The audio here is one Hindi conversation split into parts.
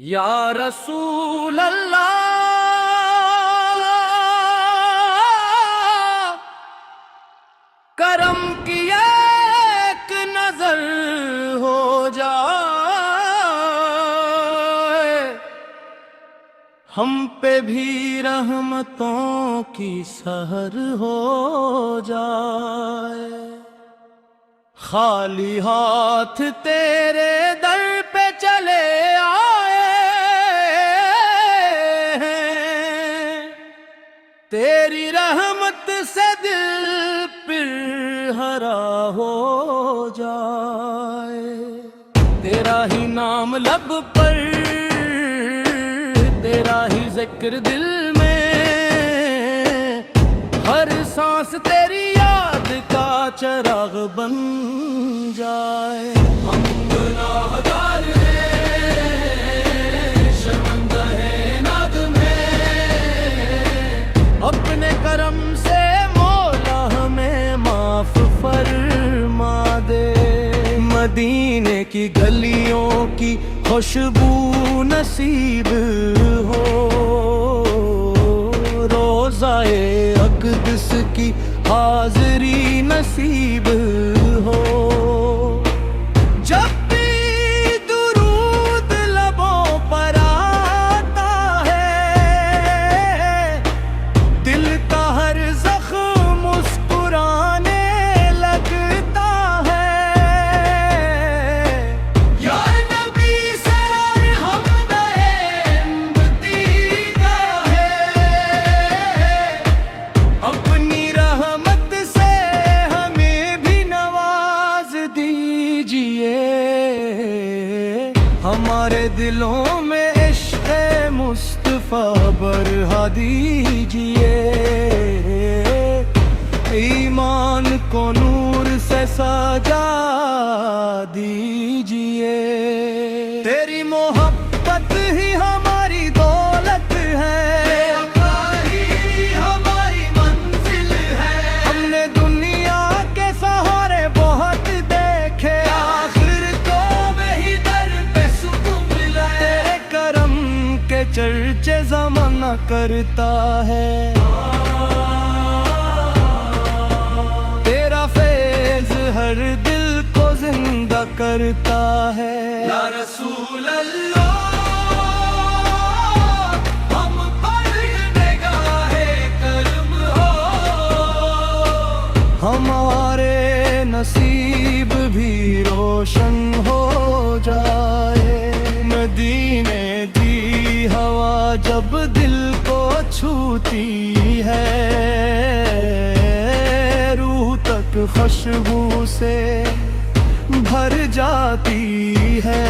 या रसूल अल्लाह, करम की एक नजर हो जाए, हम पे भी रहमतों की सहर हो जाए। खाली हाथ तेरे दर पे चले आए हैं, तेरी रहमत से दिल फिर हरा हो जाए। तेरा ही नाम लब पर, तेरा ही जिक्र दिल में, हर सांस तेरी याद का चिराग बन जाए। हम गुनाहगार हैं, शर्मिंदा हैं नाद में, अपने करम से मौला हमें माफ फरमा दे। मदीने की गलियों की खुशबू नसीब हो, रोज़ाए अक़दस की हाज़री नसीब हो। जब भी दुरूद लबों पर आता है, दिल का हर ज़ख्म मुस्कुराने लगता है। या नबी सलाम हम दीदा है, अपनी रहमत से हमें भी नवाज दीजिए। हमारे दिलों में इश्क़ मुस्तफ़ा बरहा दीजिए। ईमान को नूर से सजा दीजिए। तेरी मोहब्बत ही हमारी दौलत है, हमारी मंजिल है। हमने दुनिया के सहारे बहुत देखे, आखिर तो वही दर पे सुकून मिला। तेरे करम के चर्चे ज़माना करता है, तेरा फैज़ हर दिल को जिंदा करता है। या रसूल अल्लाह, हम पर निगाहे करम हो, हमारे नसीब भी रोशन हो जाए। मदीने दी हवा जब दिल को छूती है, रूह तक खुशबू से भर जाती है।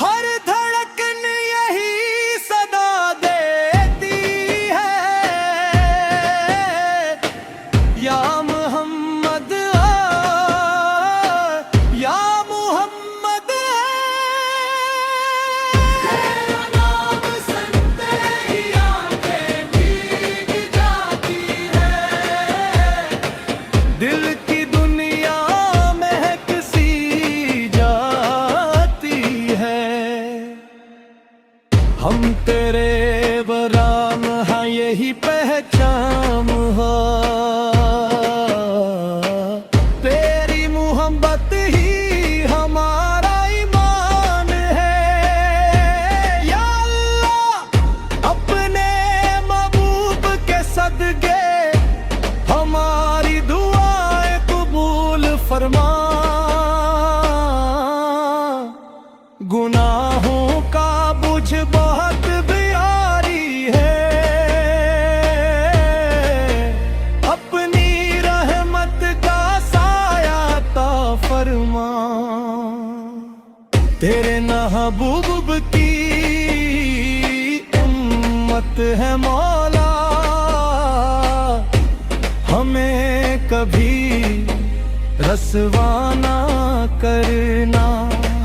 हर धड़कन यही सदा देती है, या मोहम्मद या मोहम्मद। तेरा नाम सुनते ही आंखें भीग जाती है, दिल की दुनिया महक सी जाती है। हम तेरे बराम हैं, यही पहचान हो, तेरी मोहब्बत ही हमारा ईमान है। या अल्लाह, अपने महबूब के सदके हमारी दुआएं कबूल फरमा। गुनाहों का बुझ बहुत प्यारी है, अपनी रहमत का साया ता फरमा। तेरे महबूब की उम्मत है मौला, हमें कभी रसवा ना करना।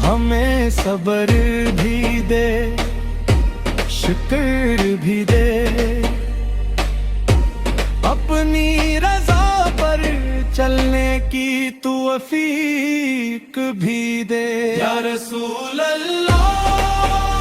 हमें सब्र भी दे, शुक्र भी दे, अपनी रज़ा पर चलने की तू अफीक भी दे या रसूल अल्लाह।